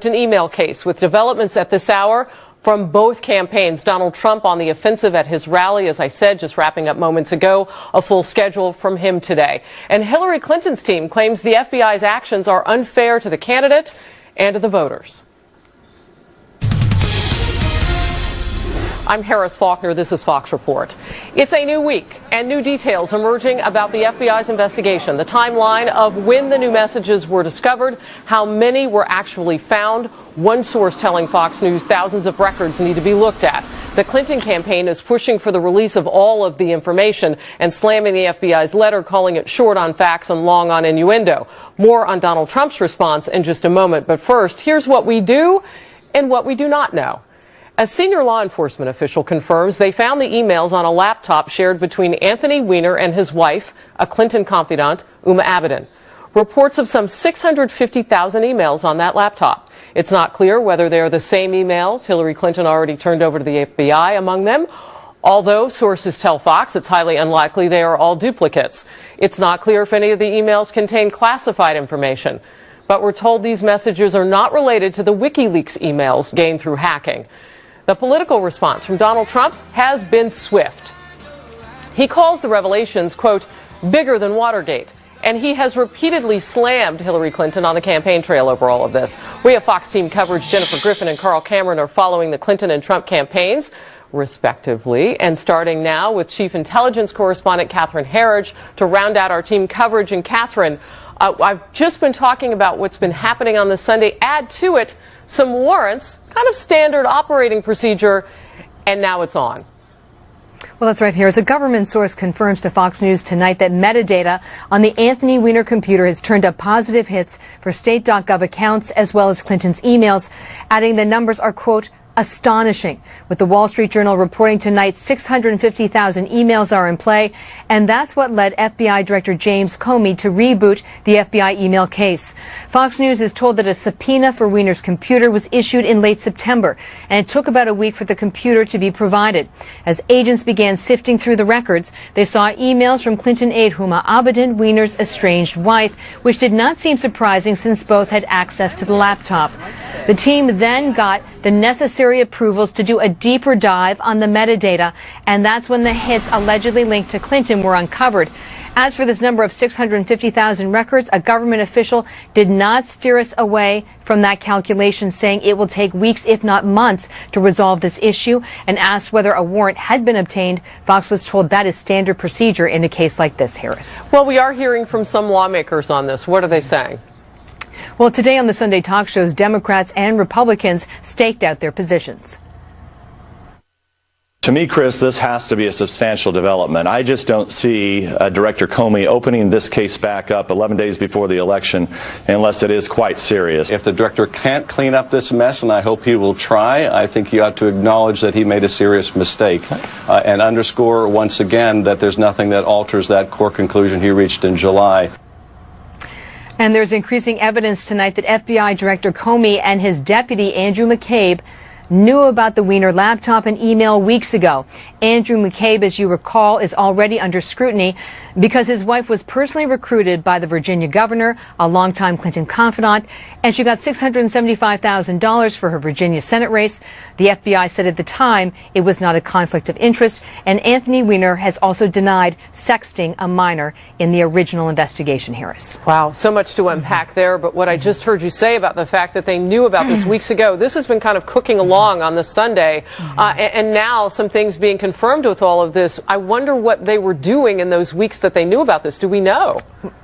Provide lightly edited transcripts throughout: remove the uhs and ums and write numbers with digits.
An email case with developments at this hour from both campaigns. Donald Trump on the offensive at his rally, as I said, just wrapping up moments ago, a full schedule from him today. And Hillary Clinton's team claims the FBI's actions are unfair to the candidate and to the voters. I'm Harris Faulkner. This is Fox Report. It's a new week and new details emerging about the FBI's investigation. The timeline of when the new messages were discovered, how many were actually found. One source telling Fox News thousands of records need to be looked at. The Clinton campaign is pushing for the release of all of the information and slamming the FBI's letter, calling it short on facts and long on innuendo. More on Donald Trump's response in just a moment. But first, here's what we do and what we do not know. A senior law enforcement official confirms they found the emails on a laptop shared between Anthony Weiner and his wife, a Clinton confidant, Huma Abedin. Reports of some 650,000 emails on that laptop. It's not clear whether they are the same emails Hillary Clinton already turned over to the FBI among them, although sources tell Fox it's highly unlikely they are all duplicates. It's not clear if any of the emails contain classified information, but we're told these messages are not related to the WikiLeaks emails gained through hacking. The political response from Donald Trump has been swift. He calls the revelations, quote, bigger than Watergate. And he has repeatedly slammed Hillary Clinton on the campaign trail over all of this. We have Fox team coverage. Jennifer Griffin and Carl Cameron are following the Clinton and Trump campaigns, respectively. And starting now with Chief Intelligence Correspondent Catherine Herridge to round out our team coverage. And Catherine, I've just been talking about what's been happening on this Sunday. Add to it some warrants, kind of standard operating procedure, and now it's on. Well, that's right here. As a government source confirms to Fox News tonight that metadata on the Anthony Weiner computer has turned up positive hits for state.gov accounts as well as Clinton's emails, adding the numbers are, quote, astonishing. With the Wall Street Journal reporting tonight 650,000 emails are in play, and that's what led FBI Director James Comey to reboot the FBI email case. Fox News is told that a subpoena for Weiner's computer was issued in late September, and it took about a week for the computer to be provided. As agents began sifting through the records, they saw emails from Clinton aide Huma Abedin, Weiner's estranged wife, which did not seem surprising since both had access to the laptop. The team then got the necessary approvals to do a deeper dive on the metadata, and that's when the hits allegedly linked to Clinton were uncovered. As for this number of 650,000 records, a government official did not steer us away from that calculation, saying it will take weeks, if not months, to resolve this issue, and asked whether a warrant had been obtained. Fox was told that is standard procedure in a case like this, Harris. Well, we are hearing from some lawmakers on this. What are they saying? Well, today on the Sunday talk shows, Democrats and Republicans staked out their positions. To me, Chris, this has to be a substantial development. I just don't see Director Comey opening this case back up 11 days before the election unless it is quite serious. If the director can't clean up this mess, and I hope he will try, I think he ought to acknowledge that he made a serious mistake and underscore once again that there's nothing that alters that core conclusion he reached in July. And there's increasing evidence tonight that FBI Director Comey and his deputy, Andrew McCabe, knew about the Weiner laptop and email weeks ago. Andrew McCabe, as you recall, is already under scrutiny because his wife was personally recruited by the Virginia governor, a longtime Clinton confidant, and she got $675,000 for her Virginia Senate race. The FBI said at the time it was not a conflict of interest, and Anthony Weiner has also denied sexting a minor in the original investigation, Harris. Wow, so much to unpack there, but what I just heard you say about the fact that they knew about this weeks ago, this has been kind of cooking along on this Sunday, and now some things being confirmed with all of this. I wonder what they were doing in those weeks that they knew about this. Do we know?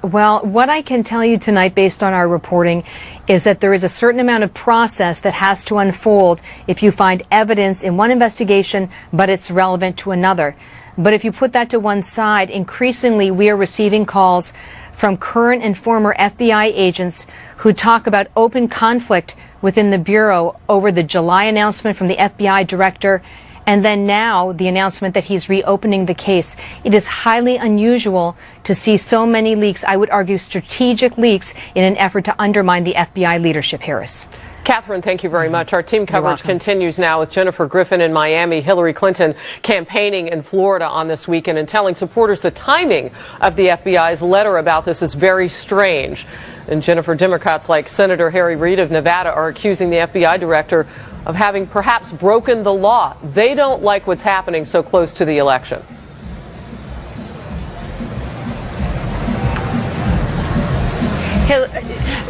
Well, what I can tell you tonight based on our reporting is that there is a certain amount of process that has to unfold if you find evidence in one investigation, but it's relevant to another. But if you put that to one side, increasingly we are receiving calls from current and former FBI agents who talk about open conflict within the Bureau over the July announcement from the FBI director and then now the announcement that he's reopening the case. It is highly unusual to see so many leaks, I would argue strategic leaks, in an effort to undermine the FBI leadership, Harris. Catherine, thank you very much. Our team coverage continues now with Jennifer Griffin in Miami, Hillary Clinton campaigning in Florida on this weekend and telling supporters the timing of the FBI's letter about this is very strange. And Jennifer, Democrats like Senator Harry Reid of Nevada are accusing the FBI director of having perhaps broken the law. They don't like what's happening so close to the election.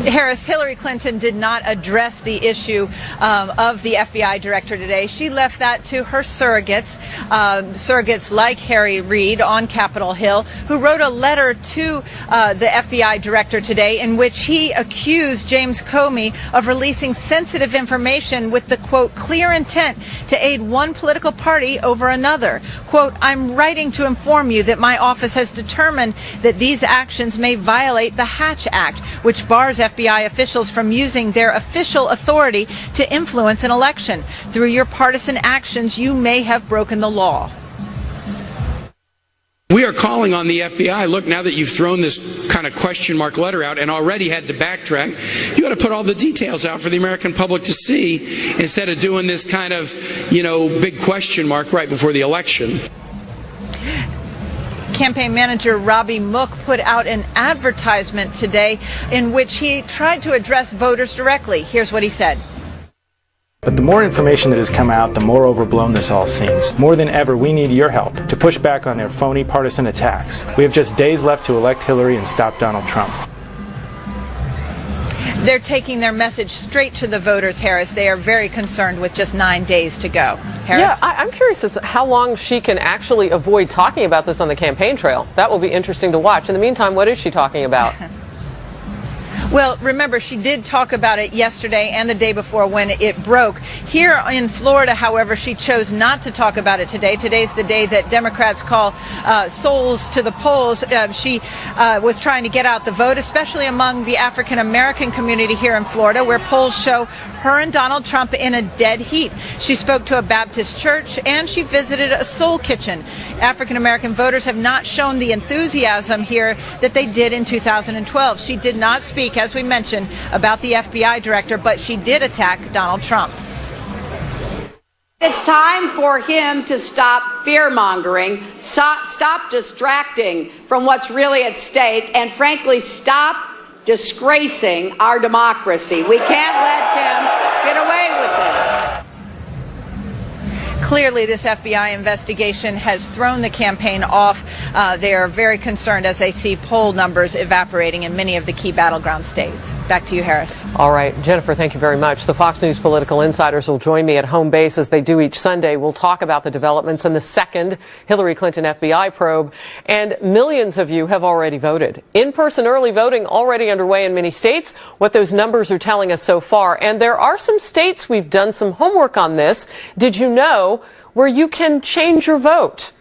Harris, Hillary Clinton did not address the issue of the FBI director today. She left that to her surrogates, surrogates like Harry Reid on Capitol Hill, who wrote a letter to the FBI director today in which he accused James Comey of releasing sensitive information with the, quote, clear intent to aid one political party over another. Quote, I'm writing to inform you that my office has determined that these actions may violate the Hatch Act, which bars FBI officials from using their official authority to influence an election. Through your partisan actions, you may have broken the law. We are calling on the FBI, look, now that you've thrown this kind of question mark letter out and already had to backtrack, you ought to put all the details out for the American public to see instead of doing this kind of, big question mark right before the election. Campaign manager Robbie Mook put out an advertisement today in which he tried to address voters directly. Here's what he said. But the more information that has come out, the more overblown this all seems. More than ever, we need your help to push back on their phony partisan attacks. We have just days left to elect Hillary and stop Donald Trump. They're taking their message straight to the voters, Harris. They are very concerned with just 9 days to go. Harris? Yeah, I'm curious as to how long she can actually avoid talking about this on the campaign trail. That will be interesting to watch. In the meantime, what is she talking about? Well, remember, she did talk about it yesterday and the day before when it broke. Here in Florida, however, she chose not to talk about it today. Today's the day that Democrats call souls to the polls. She was trying to get out the vote, especially among the African-American community here in Florida, where polls show her and Donald Trump in a dead heat. She spoke to a Baptist church and she visited a soul kitchen. African-American voters have not shown the enthusiasm here that they did in 2012. She did not speak, as we mentioned, about the FBI director, but she did attack Donald Trump. It's time for him to stop fear-mongering, stop distracting from what's really at stake, and frankly, stop disgracing our democracy. We can't let him get away with this. Clearly, this FBI investigation has thrown the campaign off. They are very concerned as they see poll numbers evaporating in many of the key battleground states. Back to you, Harris. All right, Jennifer, thank you very much. The Fox News political insiders will join me at home base as they do each Sunday. We'll talk about the developments in the second Hillary Clinton FBI probe. And millions of you have already voted. In-person early voting already underway in many states. What those numbers are telling us so far. And there are some states, we've done some homework on this. Did you know, where you can change your vote?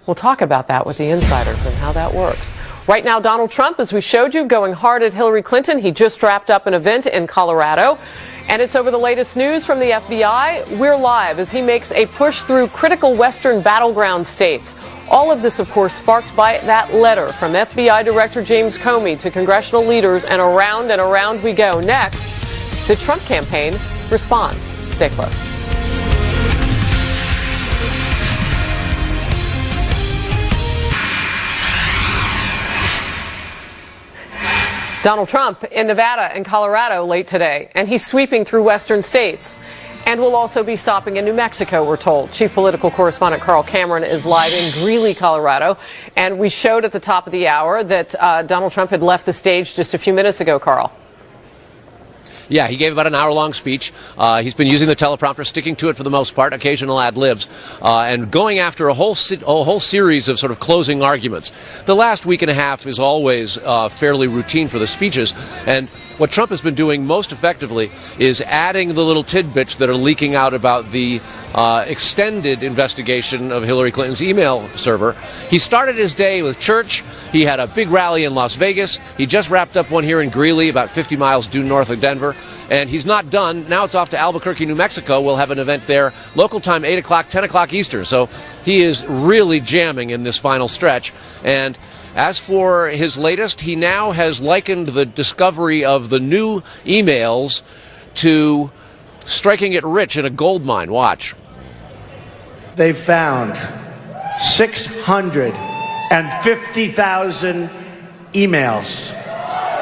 We'll talk about that with the insiders and how that works. Right now, Donald Trump, as we showed you, going hard at Hillary Clinton. He just wrapped up an event in Colorado. And it's over the latest news from the FBI. We're live as he makes a push through critical Western battleground states. All of this, of course, sparked by that letter from FBI Director James Comey to congressional leaders, and around we go. Next, the Trump campaign responds. Stay close. Donald Trump in Nevada and Colorado late today, and he's sweeping through western states. And will also be stopping in New Mexico, we're told. Chief political correspondent Carl Cameron is live in Greeley, Colorado. And we showed at the top of the hour that Donald Trump had left the stage just a few minutes ago, Carl. Yeah, he gave about an hour-long speech. He's been using the teleprompter, sticking to it for the most part, occasional ad-libs, and going after a whole series of sort of closing arguments. The last week and a half is always fairly routine for the speeches, and what Trump has been doing most effectively is adding the little tidbits that are leaking out about the extended investigation of Hillary Clinton's email server. He started his day with church. He had a big rally in Las Vegas. He just wrapped up one here in Greeley, about 50 miles due north of Denver. And he's not done. Now it's off to Albuquerque, New Mexico. We'll have an event there, local time 8 o'clock, 10 o'clock Eastern. So he is really jamming in this final stretch. And as for his latest, he now has likened the discovery of the new emails to striking it rich in a gold mine. Watch. They found 650,000 emails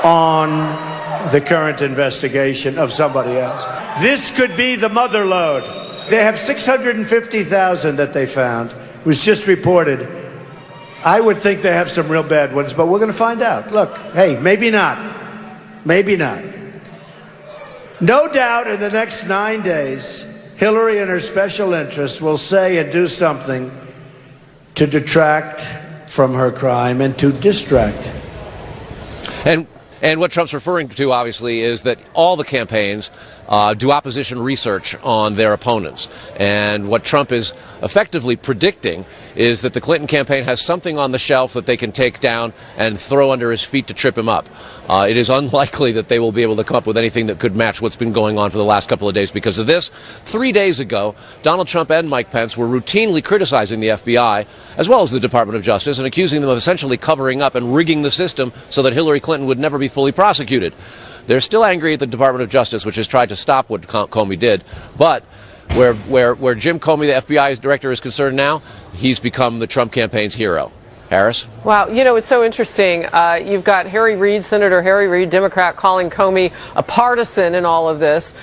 on the current investigation of somebody else. This could be the mother lode. They have 650,000 that they found. It was just reported. I would think they have some real bad ones, but we're going to find out. Look, hey, maybe not. Maybe not. No doubt in the next 9 days, Hillary and her special interests will say and do something to detract from her crime and to distract. And what Trump's referring to, obviously, is that all the campaigns do opposition research on their opponents. And what Trump is effectively predicting is that the Clinton campaign has something on the shelf that they can take down and throw under his feet to trip him up. It is unlikely that they will be able to come up with anything that could match what's been going on for the last couple of days because of this. 3 days ago, Donald Trump and Mike Pence were routinely criticizing the FBI as well as the Department of Justice and accusing them of essentially covering up and rigging the system so that Hillary Clinton would never be fully prosecuted. They're still angry at the Department of Justice, which has tried to stop what Comey did, but where Jim Comey, the FBI director, is concerned now, he's become the Trump campaign's hero. Harris? Wow, you know, it's so interesting. You've got Harry Reid, Senator Harry Reid, Democrat, calling Comey a partisan in all of this.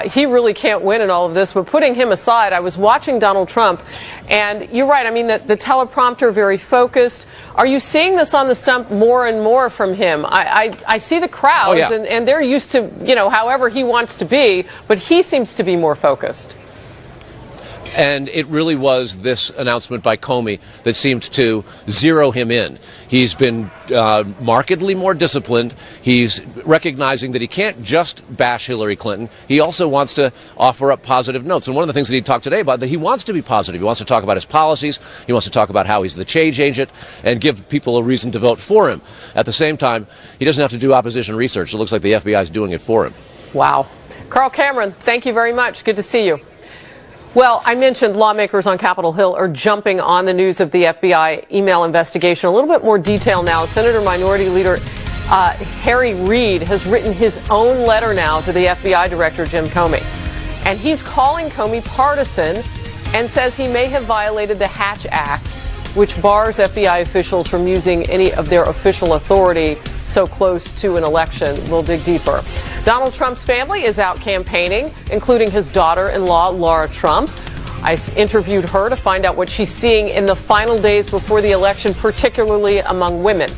He really can't win in all of this, but putting him aside, I was watching Donald Trump, and you're right, I mean, the teleprompter, very focused. Are you seeing this on the stump more and more from him? I see the crowds, oh, yeah. and they're used to, you know, however he wants to be, but he seems to be more focused. And it really was this announcement by Comey that seemed to zero him in. He's been markedly more disciplined. He's recognizing that he can't just bash Hillary Clinton. He also wants to offer up positive notes. And one of the things that he talked today about, that he wants to be positive. He wants to talk about his policies. He wants to talk about how he's the change agent and give people a reason to vote for him. At the same time, he doesn't have to do opposition research. It looks like the FBI is doing it for him. Wow. Carl Cameron, thank you very much. Good to see you. Well, I mentioned lawmakers on Capitol Hill are jumping on the news of the FBI email investigation. A little bit more detail now. Senator Minority Leader Harry Reid has written his own letter now to the FBI Director Jim Comey. And he's calling Comey partisan and says he may have violated the Hatch Act, which bars FBI officials from using any of their official authority so close to an election. We'll dig deeper. Donald Trump's family is out campaigning, including his daughter-in-law, Laura Trump. I interviewed her to find out what she's seeing in the final days before the election, particularly among women.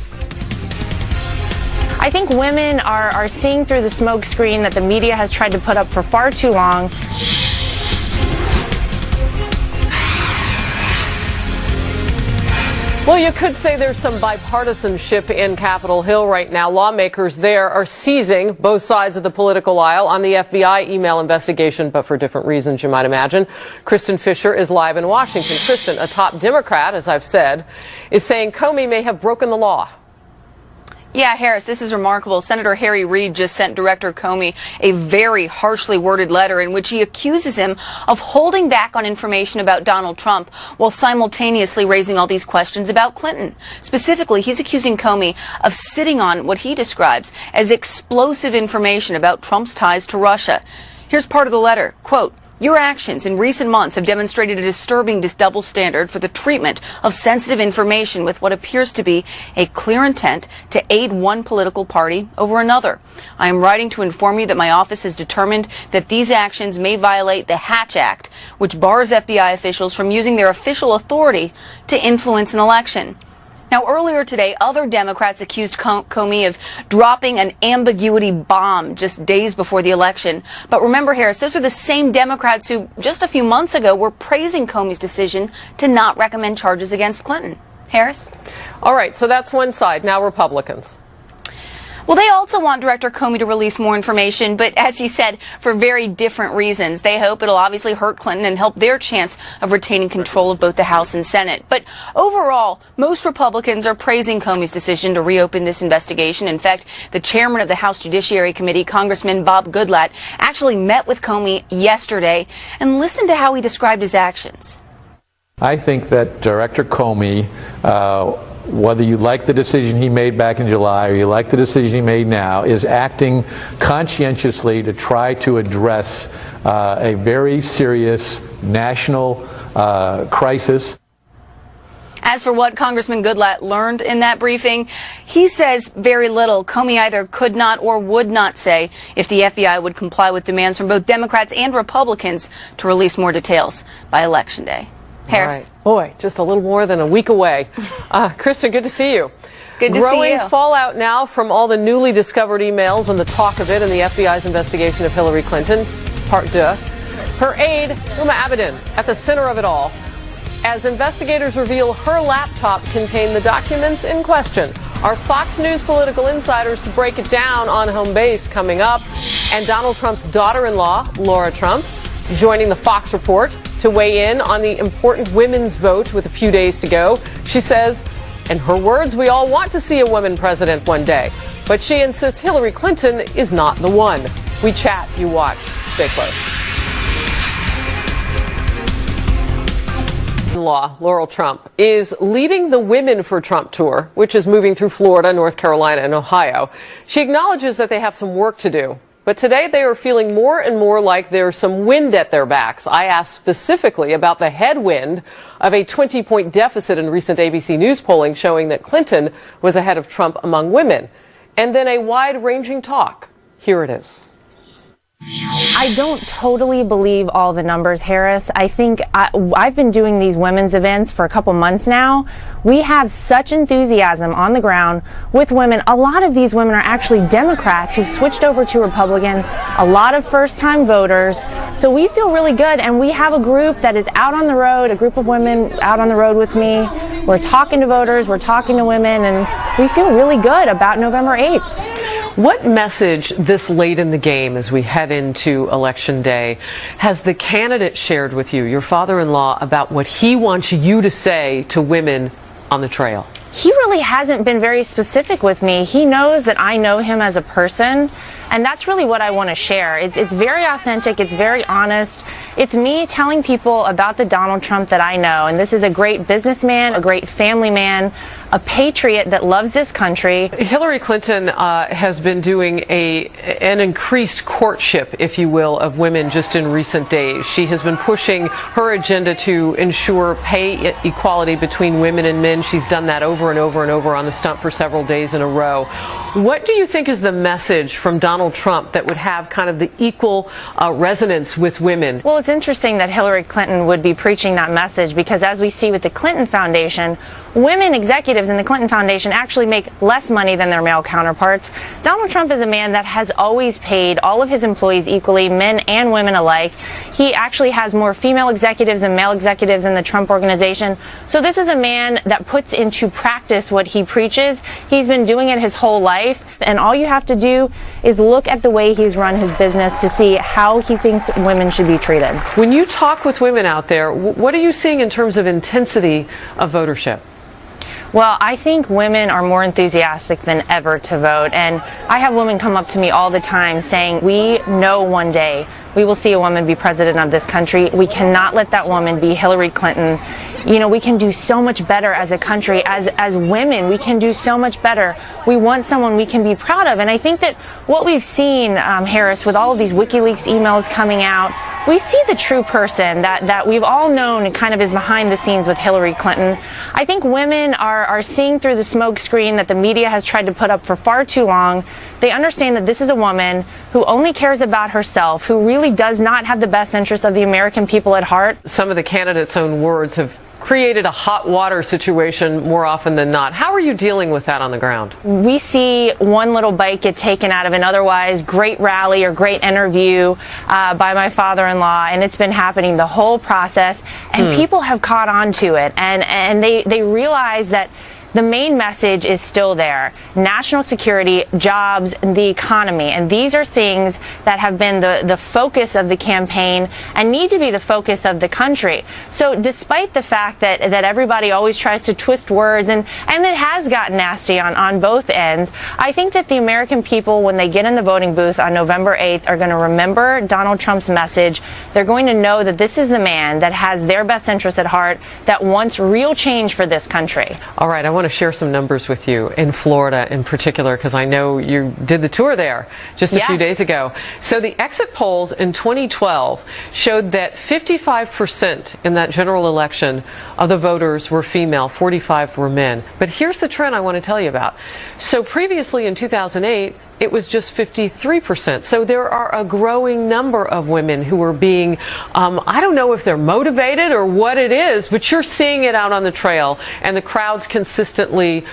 I think women are seeing through the smoke screen that the media has tried to put up for far too long. Well, you could say there's some bipartisanship in Capitol Hill right now. Lawmakers there are seizing both sides of the political aisle on the FBI email investigation, but for different reasons, you might imagine. Kristen Fisher is live in Washington. Kristen, a top Democrat, as I've said, is saying Comey may have broken the law. Yeah, Harris, this is remarkable. Senator Harry Reid just sent Director Comey a very harshly worded letter in which he accuses him of holding back on information about Donald Trump while simultaneously raising all these questions about Clinton. Specifically, he's accusing Comey of sitting on what he describes as explosive information about Trump's ties to Russia. Here's part of the letter. Quote, "Your actions in recent months have demonstrated a disturbing double standard for the treatment of sensitive information with what appears to be a clear intent to aid one political party over another. I am writing to inform you that my office has determined that these actions may violate the Hatch Act, which bars FBI officials from using their official authority to influence an election." Now, earlier today, other Democrats accused Comey of dropping an ambiguity bomb just days before the election. But remember, Harris, those are the same Democrats who just a few months ago were praising Comey's decision to not recommend charges against Clinton. Harris? All right, so that's one side. Now Republicans. Well, they also want Director Comey to release more information, but as you said, for very different reasons. They hope it'll obviously hurt Clinton and help their chance of retaining control of both the House and Senate. But overall, most Republicans are praising Comey's decision to reopen this investigation. In fact, the chairman of the House Judiciary Committee, Congressman Bob Goodlatte, actually met with Comey yesterday and listened to how he described his actions. I think that Director Comey whether you like the decision he made back in July or you like the decision he made now, is acting conscientiously to try to address a very serious national crisis. As for what Congressman Goodlatte learned in that briefing, he says very little. Comey either could not or would not say if the FBI would comply with demands from both Democrats and Republicans to release more details by Election Day. Harris. Right. Boy, just a little more than a week away. Kristen, good to see you. Good to Growing see you. fallout now from all the newly discovered emails and the talk of it in the FBI's investigation of Hillary Clinton. Part 2. Her aide, Huma Abedin, at the center of it all, as investigators reveal her laptop contained the documents in question. Our Fox News political insiders to break it down on home base coming up. And Donald Trump's daughter-in-law, Laura Trump, joining the Fox Report to weigh in on the important women's vote with a few days to go. She says, in her words, we all want to see a woman president one day. But she insists Hillary Clinton is not the one. We chat, you watch. Stay close. Law, Laura Trump, is leading the Women for Trump tour, which is moving through Florida, North Carolina, and Ohio. She acknowledges that they have some work to do. But today they are feeling more and more like there's some wind at their backs. I asked specifically about the headwind of a 20-point deficit in recent ABC News polling showing that Clinton was ahead of Trump among women. And then a wide-ranging talk. Here it is. I don't totally believe all the numbers, Harris. I think I've been doing these women's events for a couple months now. We have such enthusiasm on the ground with women. A lot of these women are actually Democrats who've switched over to Republican, a lot of first-time voters. So we feel really good, and we have a group that is out on the road, a group of women out on the road with me. We're talking to voters, we're talking to women, and we feel really good about November 8th. What message this late in the game as we head into Election Day has the candidate shared with you, your father-in-law, about what he wants you to say to women on the trail? He really hasn't been very specific with me. He knows that I know him as a person, and that's really what I want to share. It's very authentic, it's very honest. It's me telling people about the Donald Trump that I know, and this is a great businessman, a great family man, a patriot that loves this country. Hillary Clinton has been doing an increased courtship, if you will, of women just in recent days. She has been pushing her agenda to ensure pay equality between women and men. She's done that over and over and over on the stump for several days in a row. What do you think is the message from Donald Trump that would have kind of the equal resonance with women? Well, it's interesting that Hillary Clinton would be preaching that message because as we see with the Clinton Foundation, women executives in the Clinton Foundation actually make less money than their male counterparts. Donald Trump is a man that has always paid all of his employees equally, men and women alike. He actually has more female executives than male executives in the Trump organization. So this is a man that puts into practice what he preaches. He's been doing it his whole life, and all you have to do is look at the way he's run his business to see how he thinks women should be treated. When you talk with women out there, what are you seeing in terms of intensity of votership? Well, I think women are more enthusiastic than ever to vote, and I have women come up to me all the time saying, we know one day we will see a woman be president of this country. We cannot let that woman be Hillary Clinton. You know, we can do so much better as a country. As women, we can do so much better. We want someone we can be proud of. And I think that what we've seen, Harris, with all of these WikiLeaks emails coming out, we see the true person that we've all known kind of is behind the scenes with Hillary Clinton. I think women are seeing through the smoke screen that the media has tried to put up for far too long. They understand that this is a woman who only cares about herself, who really does not have the best interests of the American people at heart. Some of the candidates' own words have created a hot water situation more often than not. How are you dealing with that on the ground? We see one little bite get taken out of an otherwise great rally or great interview by my father-in-law, and it's been happening the whole process, and people have caught on to it, and they realize that the main message is still there. National security, jobs, and the economy. And these are things that have been the focus of the campaign and need to be the focus of the country. So despite the fact that everybody always tries to twist words and it has gotten nasty on both ends, I think that the American people, when they get in the voting booth on November 8th, are going to remember Donald Trump's message. They're going to know that this is the man that has their best interest at heart, that wants real change for this country. All right, I want to to share some numbers with you in Florida in particular, because I know you did the tour there just a few days ago. So the exit polls in 2012 showed that 55% in that general election of the voters were female, 45 were men. But here's the trend I want to tell you about. So previously in 2008, it was just 53%. So there are a growing number of women who are being, I don't know if they're motivated or what it is, but you're seeing it out on the trail. And the crowds consistently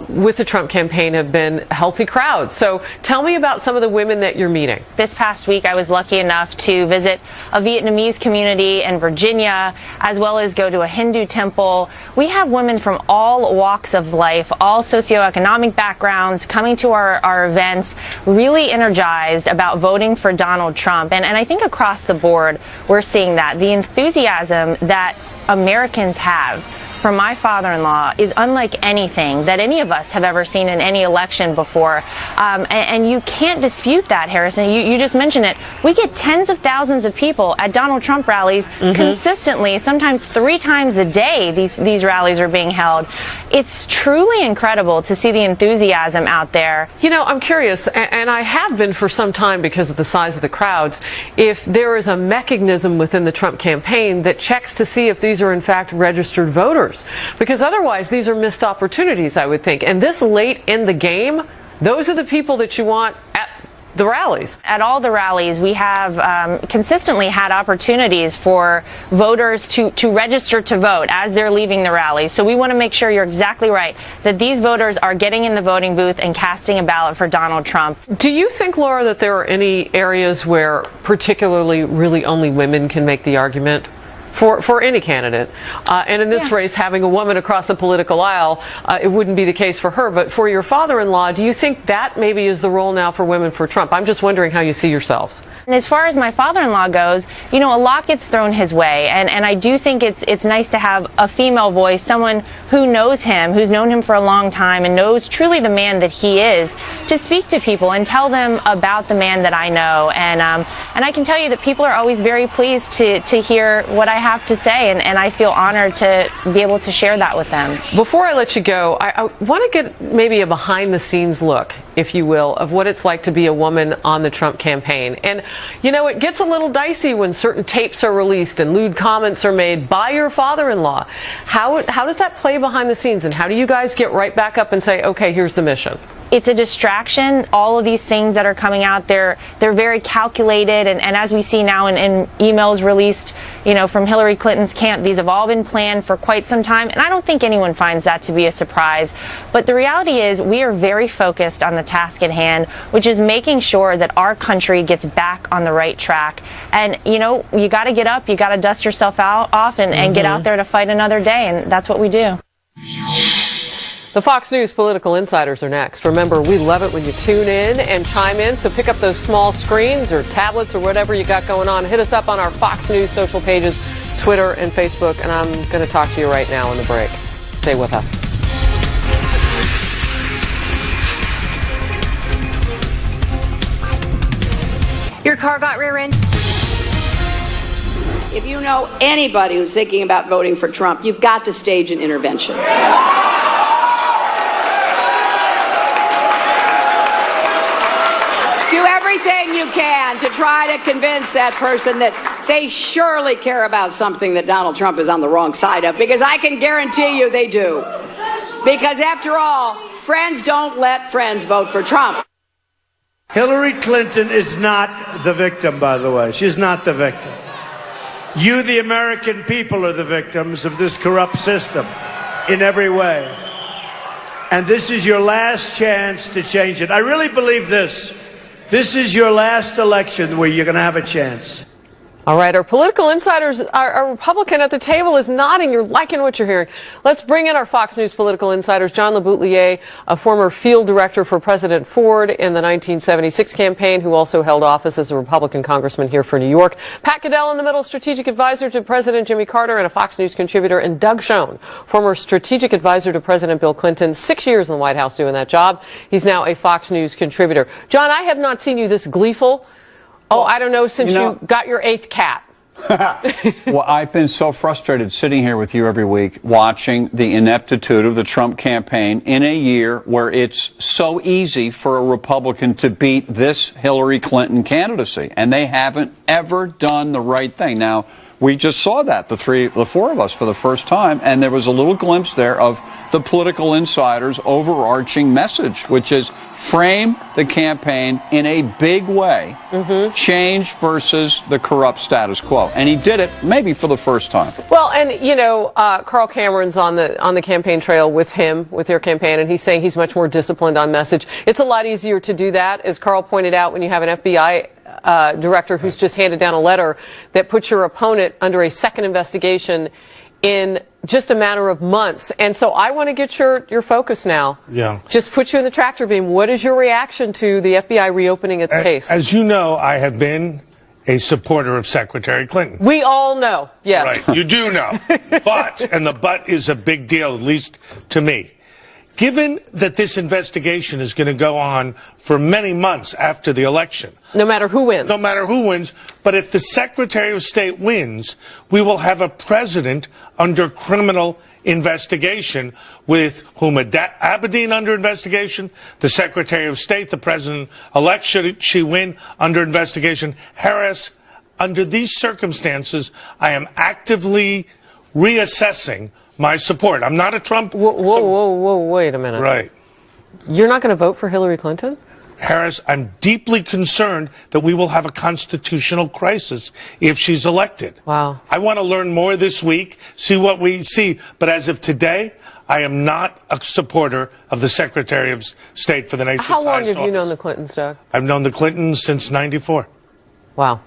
with the Trump campaign have been healthy crowds. So tell me about some of the women that you're meeting. This past week, I was lucky enough to visit a Vietnamese community in Virginia, as well as go to a Hindu temple. We have women from all walks of life, all socioeconomic backgrounds, coming to our events, really energized about voting for Donald Trump. And I think across the board, we're seeing that. The enthusiasm that Americans have for my father-in-law is unlike anything that any of us have ever seen in any election before. And you can't dispute that, Harrison. You just mentioned it. We get tens of thousands of people at Donald Trump rallies consistently, sometimes 3 times a day these rallies are being held. It's truly incredible to see the enthusiasm out there. You know, I'm curious, and I have been for some time because of the size of the crowds, if there is a mechanism within the Trump campaign that checks to see if these are in fact registered voters. Because otherwise, these are missed opportunities, I would think. And this late in the game, those are the people that you want at the rallies. At all the rallies, we have consistently had opportunities for voters to register to vote as they're leaving the rallies. So we want to make sure, you're exactly right, that these voters are getting in the voting booth and casting a ballot for Donald Trump. Do you think, Laura, that there are any areas where particularly really only women can make the argument for any candidate? And in this race, having a woman across the political aisle, it wouldn't be the case for her. But for your father-in-law, do you think that maybe is the role now for women for Trump? I'm just wondering how you see yourselves. And as far as my father-in-law goes, you know, a lot gets thrown his way, and I do think it's nice to have a female voice, someone who knows him, who's known him for a long time and knows truly the man that he is, to speak to people and tell them about the man that I know. And I can tell you that people are always very pleased to hear what I have to say, and I feel honored to be able to share that with them. Before I let you go, I want to get maybe a behind-the-scenes look, if you will, of what it's like to be a woman on the Trump campaign. And you know, it gets a little dicey when certain tapes are released and lewd comments are made by your father-in-law. How does that play behind the scenes, and how do you guys get right back up and say, okay, here's the mission? It's a distraction. All of these things that are coming out, they're very calculated, and as we see now in emails released, you know, from Hillary Clinton's camp, these have all been planned for quite some time, and I don't think anyone finds that to be a surprise. But the reality is, we are very focused on the task at hand, which is making sure that our country gets back on the right track. And you know, you got to get up, you got to dust yourself off and get out there to fight another day, and that's what we do. The Fox News Political Insiders are next. Remember, we love it when you tune in and chime in, so pick up those small screens or tablets or whatever you got going on. Hit us up on our Fox News social pages, Twitter and Facebook, and I'm going to talk to you right now on the break. Stay with us. Your car got rear-ended. If you know anybody who's thinking about voting for Trump, you've got to stage an intervention. Do everything you can to try to convince that person that they surely care about something that Donald Trump is on the wrong side of, because I can guarantee you they do. Because after all, friends don't let friends vote for Trump. Hillary Clinton is not the victim, by the way. She's not the victim. You, the American people, are the victims of this corrupt system in every way. And this is your last chance to change it. I really believe this. This is your last election where you're going to have a chance. All right, our political insiders, our Republican at the table is nodding. You're liking what you're hearing. Let's bring in our Fox News political insiders. John LeBoutillier, a former field director for President Ford in the 1976 campaign, who also held office as a Republican congressman here for New York. Pat Goodell in the middle, strategic advisor to President Jimmy Carter and a Fox News contributor. And Doug Schoen, former strategic advisor to President Bill Clinton, 6 years in the White House doing that job. He's now a Fox News contributor. John, I have not seen you this gleeful. Oh, I don't know, since you got your 8th cat. Well, I've been so frustrated sitting here with you every week watching the ineptitude of the Trump campaign in a year where it's so easy for a Republican to beat this Hillary Clinton candidacy, and they haven't ever done the right thing. Now, we just saw that, the four of us, for the first time, and there was a little glimpse there of the political insider's overarching message, which is frame the campaign in a big way, change versus the corrupt status quo. And he did it maybe for the first time. Well, and, you know, Carl Cameron's on the campaign trail with him, with their campaign, and he's saying he's much more disciplined on message. It's a lot easier to do that, as Carl pointed out, when you have an FBI director who's just handed down a letter that puts your opponent under a second investigation in just a matter of months. And so I want to get your focus now. Yeah. Just put you in the tractor beam. What is your reaction to the FBI reopening its case? As you know, I have been a supporter of Secretary Clinton. We all know, yes. Right, you do know. But, and the but is a big deal, at least to me. Given that this investigation is going to go on for many months after the election. No matter who wins. No matter who wins. But if the Secretary of State wins, we will have a president under criminal investigation with Huma Abedin under investigation, the Secretary of State, the President-elect, should she win, under investigation, Harris. Under these circumstances, I am actively reassessing my support. I'm not a Trump. Whoa, wait a minute. Right. You're not going to vote for Hillary Clinton? Harris, I'm deeply concerned that we will have a constitutional crisis if she's elected. Wow. I want to learn more this week, see what we see. But as of today, I am not a supporter of the Secretary of State for the nation's highest office. How long have you known the Clintons, Doug? I've known the Clintons since '94. Wow.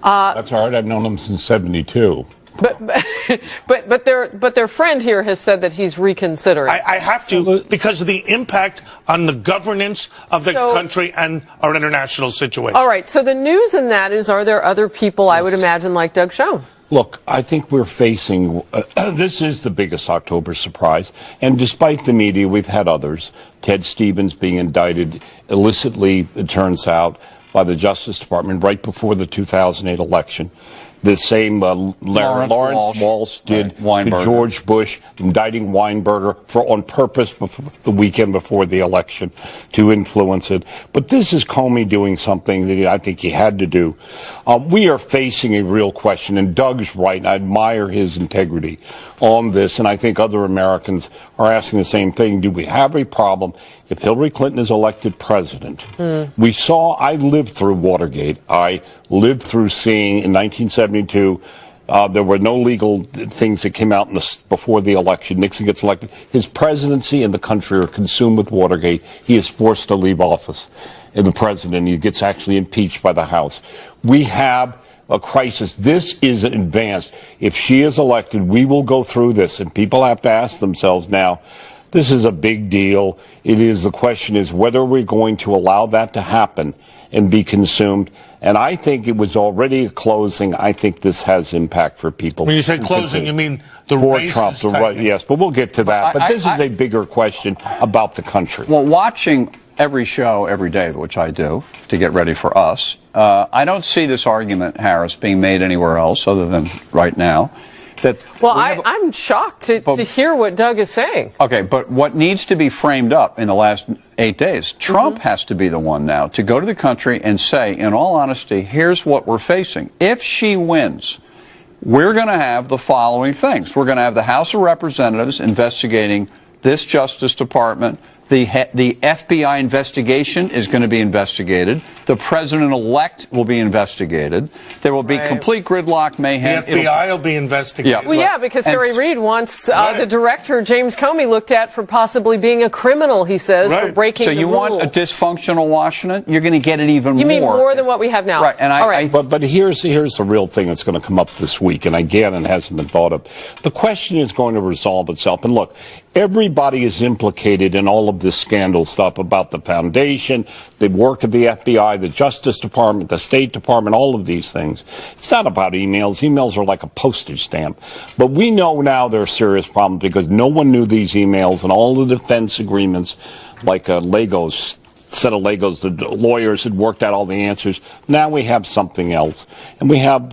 That's all right. I've known them since '72. But their friend here has said that he's reconsidering. I have to, because of the impact on the governance of the country and our international situation. All right. So the news in that is, are there other people, I would imagine, like Doug Schoen? Look, I think we're facing, this is the biggest October surprise. And despite the media, we've had others. Ted Stevens being indicted illicitly, it turns out, by the Justice Department right before the 2008 election. The same Lawrence Walsh did to George Bush, indicting Weinberger on purpose the weekend before the election to influence it. But this is Comey doing something that I think he had to do. We are facing a real question, and Doug's right, and I admire his integrity on this, and I think other Americans are asking the same thing. Do we have a problem if Hillary Clinton is elected president? I lived through Watergate. I lived through seeing in 1972 there were no legal things that came out before the election. Nixon gets elected. His presidency and the country are consumed with Watergate. He is forced to leave office. And the president, he gets actually impeached by the House. We have a crisis. This is advanced. If she is elected, we will go through this. And people have to ask themselves now, this is a big deal. The question is whether we're going to allow that to happen and be consumed. And I think it was already closing. I think this has impact for people. When you say closing, you mean the race Trump, yes, but we'll get to that. But this is a bigger question about the country. Well, watching every show every day, which I do to get ready for us, I don't see this argument, Harris, being made anywhere else other than right now. I'm shocked to hear what Doug is saying. Okay, but what needs to be framed up in the last 8 days, Trump has to be the one now to go to the country and say, in all honesty, here's what we're facing. If she wins, we're going to have the following things. We're going to have the House of Representatives investigating this Justice Department. The FBI investigation is going to be investigated. The president-elect will be investigated. There will be complete gridlock, mayhem. The FBI will be investigated. Well, yeah, because Harry Reid wants the director, James Comey, looked at for possibly being a criminal, he says, for breaking the rules. So you want a dysfunctional Washington? You're going to get it even more. You mean more than what we have now? Right. And But here's the real thing that's going to come up this week, and again, it hasn't been thought of. The question is going to resolve itself. And look, everybody is implicated in all of this scandal stuff about the foundation, the work of the FBI, the Justice Department, the State Department, all of these things. It's not about emails. Emails are like a postage stamp. But we know now there are serious problems because no one knew these emails and all the defense agreements like Legos set of Legos. The lawyers had worked out all the answers. Now we have something else. And we have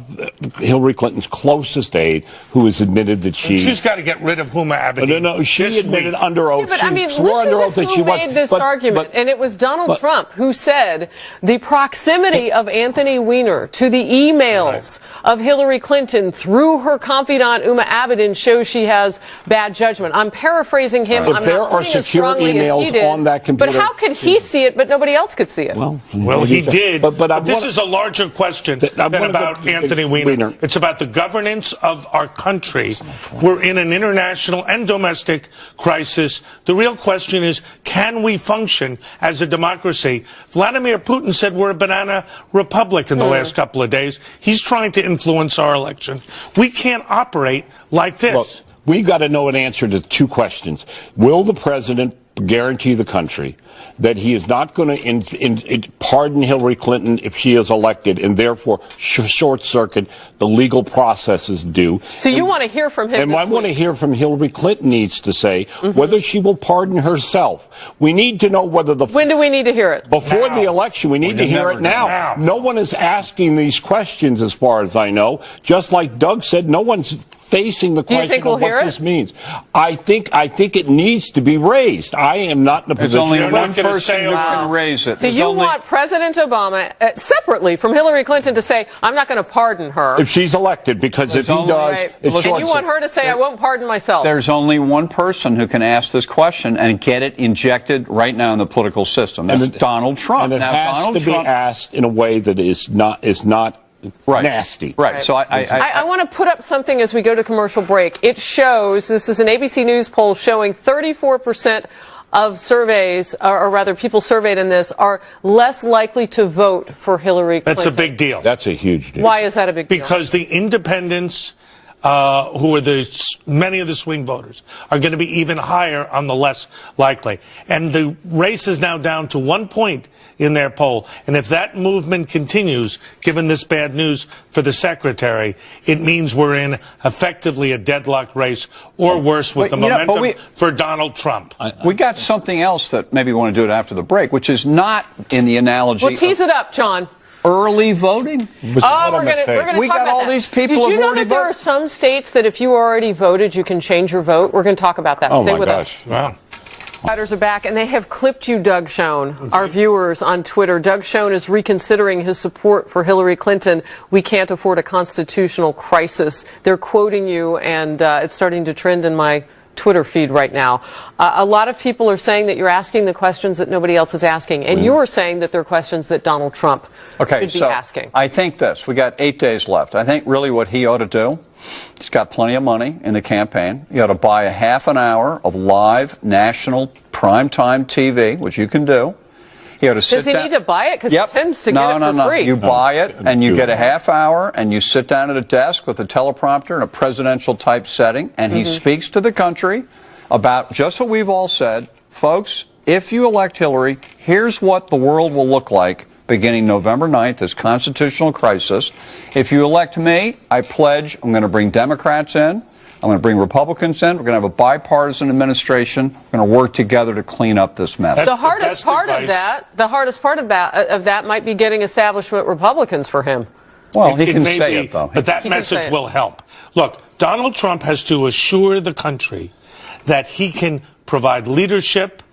Hillary Clinton's closest aide who has admitted that she's got to get rid of Huma Abedin. No, she admitted under oath. Yeah, but I mean, she swore under oath that she was. Made this argument, and it was Donald Trump who said the proximity of Anthony Weiner to the emails of Hillary Clinton through her confidant Huma Abedin shows she has bad judgment. I'm paraphrasing him. But I'm there not are putting as secure strongly as emails he did. on that computer. But how could he see it, but nobody else could see it? Well, he did. But this is a larger question than about Anthony Weiner. It's about the governance of our country. We're in an international and domestic crisis. The real question is, can we function as a democracy? Vladimir Putin said we're a banana republic in the last couple of days. He's trying to influence our election. We can't operate like this. Look, we got to know an answer to two questions. Will the president guarantee the country that he is not going to pardon Hillary Clinton if she is elected and therefore short-circuit the legal processes due? So you want to hear from him? And I want to hear from Hillary Clinton needs to say whether she will pardon herself. We need to know whether the... When do we need to hear it? Before the election. We need to hear it now. No one is asking these questions as far as I know. Just like Doug said, no one's facing the question of what this means. I think it needs to be raised. I am not in a position. There's only one person who can raise it. So you want President Obama, separately from Hillary Clinton, to say, I'm not going to pardon her. If she's elected, because if he does, it's and you want her to say, I won't pardon myself. There's only one person who can ask this question and get it injected right now in the political system. That's Donald Trump. And it has to be asked in a way that is not nasty. Right. So I want to put up something as we go to commercial break. It shows, this is an ABC News poll showing 34% of surveys, or rather people surveyed in this, are less likely to vote for Hillary Clinton. That's a big deal. That's a huge deal. Why is that a big deal? Because the independents, who are many of the swing voters, are going to be even higher on the less likely. And the race is now down to 1 point in their poll. And if that movement continues, given this bad news for the secretary, it means we're in effectively a deadlock race, or worse, with the momentum for Donald Trump. We got something else that maybe we want to do it after the break, which is not in the analogy. Well, tease it up, John. Early voting? We're going to talk about all these people. Did you know that there are some states that if you already voted, you can change your vote? We're going to talk about that. Stay with us. Wow. Fighters are back, and they have clipped you, Doug Schoen, our viewers on Twitter. Doug Schoen is reconsidering his support for Hillary Clinton. We can't afford a constitutional crisis. They're quoting you, and it's starting to trend in my Twitter feed right now. A lot of people are saying that you're asking the questions that nobody else is asking, and you're saying that they're questions that Donald Trump should be asking. I think this. We got 8 days left. I think really what he ought to do, he's got plenty of money in the campaign. You ought to buy a half an hour of live national primetime TV, which you can do. He ought to sit Does he need to buy it? Because he tends to get it for free. You buy it, and you get a half hour, and you sit down at a desk with a teleprompter in a presidential-type setting, and he speaks to the country about just what we've all said. Folks, if you elect Hillary, here's what the world will look like beginning November 9th, this constitutional crisis. If you elect me, I pledge I'm going to bring Democrats in. I'm going to bring Republicans in. We're going to have a bipartisan administration. We're going to work together to clean up this mess. The hardest part of that might be getting establishment Republicans for him. Well, he can say it, though. But that message will help. Look, Donald Trump has to assure the country that he can provide leadership,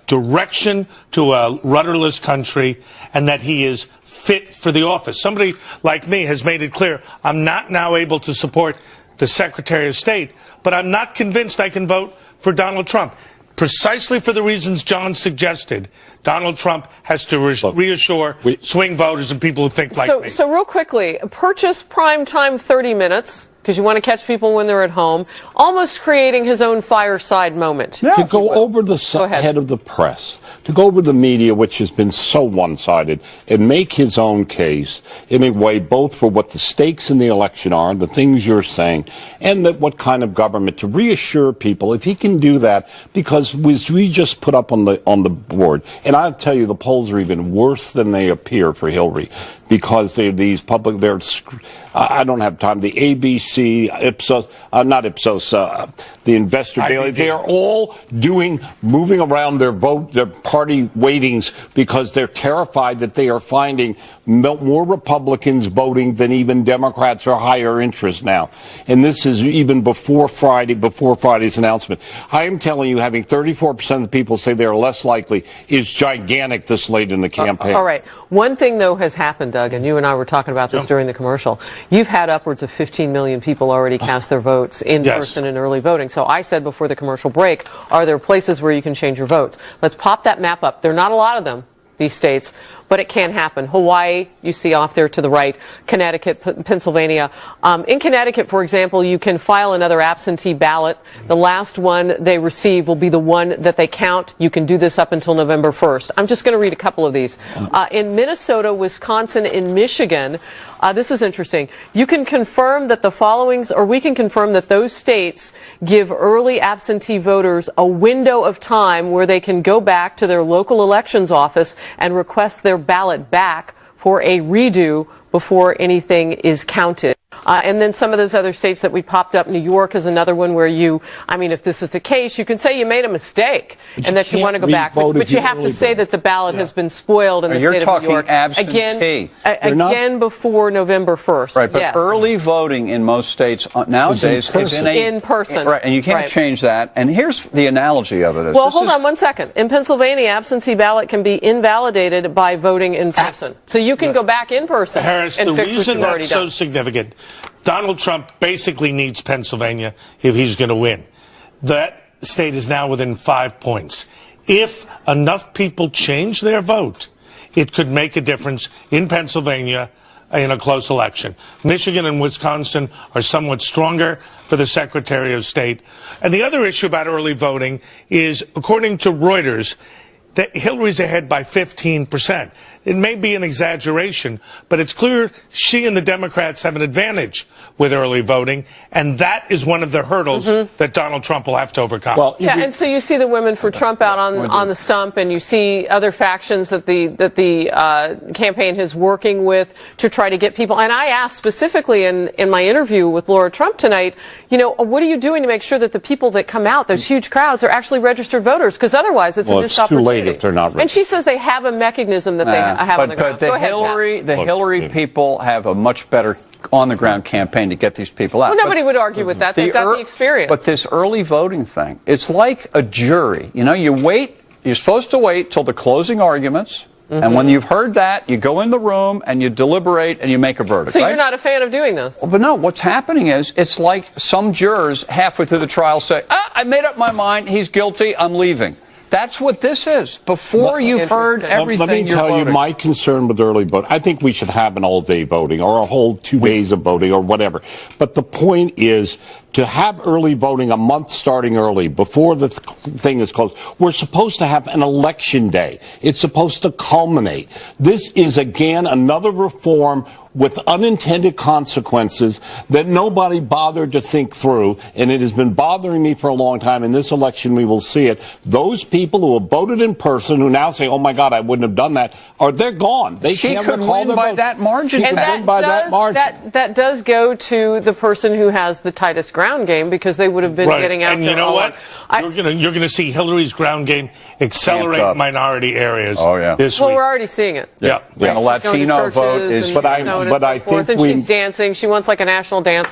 direction to a rudderless country, and that he is fit for the office. Somebody like me has made it clear I'm not now able to support the Secretary of State, but I'm not convinced I can vote for Donald Trump. Precisely for the reasons John suggested, Donald Trump has to reassure swing voters and people who think like me. So real quickly, purchase primetime 30 minutes, because you want to catch people when they're at home, almost creating his own fireside moment. To go over the head of the press, to go over the media, which has been so one-sided, and make his own case in a way both for what the stakes in the election are, the things you're saying, and that what kind of government, to reassure people, if he can do that, because we just put up on the board, and I'll tell you, the polls are even worse than they appear for Hillary. because they're these public, I don't have time, the ABC, Ipsos, not Ipsos, the Investor Daily, they are all moving around their party weightings because they're terrified that they are finding more Republicans voting than even Democrats or higher interest now. And this is even before Friday's announcement. I am telling you, having 34% of the people say they are less likely is gigantic this late in the campaign. All right. One thing, though, has happened, Doug, and you and I were talking about this during the commercial. You've had upwards of 15 million people already cast their votes in person in early voting. So I said before the commercial break, are there places where you can change your votes? Let's pop that map up. There are not a lot of them, these states, but it can happen. Hawaii, you see off there to the right, Connecticut, Pennsylvania. In Connecticut, for example, you can file another absentee ballot. The last one they receive will be the one that they count. You can do this up until November 1st. I'm just going to read a couple of these. In Minnesota, Wisconsin, and Michigan, this is interesting. You can confirm that we can confirm that those states give early absentee voters a window of time where they can go back to their local elections office and request their ballot back for a redo before anything is counted. And then some of those other states that we popped up, New York is another one where if this is the case, you can say you made a mistake and that you want to go back. But you have to say that the ballot has been spoiled in the state of New York. Absentee. Again before November 1st. Right, but early voting in most states nowadays is in person. Right, and you can't change that. And here's the analogy of it. Well, hold on one second. In Pennsylvania, absentee ballot can be invalidated by voting in person. So you can go back in person Harris, and fix what you've already done. The reason that's so significant, Donald Trump basically needs Pennsylvania if he's going to win. That state is now within 5 points. If enough people change their vote, it could make a difference in Pennsylvania in a close election. Michigan and Wisconsin are somewhat stronger for the Secretary of State. And the other issue about early voting is, according to Reuters, that Hillary's ahead by 15%. It may be an exaggeration, but it's clear she and the Democrats have an advantage with early voting, and that is one of the hurdles that Donald Trump will have to overcome. Well, and so you see the Women for Trump out on the stump, and you see other factions that the campaign is working with to try to get people. And I asked specifically in my interview with Laura Trump tonight, what are you doing to make sure that the people that come out, those huge crowds, are actually registered voters? Because otherwise it's a missed opportunity. Too late if they're not registered. And she says they have a mechanism that they have on the ground. But the Hillary people have a much better on-the-ground campaign to get these people out. Well, nobody would argue with that. They've got the experience. But this early voting thing, it's like a jury. You're supposed to wait till the closing arguments, and when you've heard that, you go in the room and you deliberate and you make a verdict. So you're not a fan of doing this? Well, but no, what's happening is it's like some jurors halfway through the trial say, I made up my mind, he's guilty, I'm leaving. That's what this is. Before you've heard everything, let me tell you my concern with early voting. I think we should have an all-day voting or a whole 2 days of voting or whatever. But the point is to have early voting a month starting early before the thing is closed. We're supposed to have an election day. It's supposed to culminate. This is, again, another reform with unintended consequences that nobody bothered to think through, and it has been bothering me for a long time. In this election, we will see it. Those people who have voted in person, who now say, "Oh my God, I wouldn't have done that," they're gone. She could win by that margin. That does go to the person who has the tightest ground game, because they would have been getting out. And you know what? You're going to see Hillary's ground game accelerate in minority areas. This week. We're already seeing it. Yeah. And the Latino vote is. But I think and she's dancing. She wants like a national dance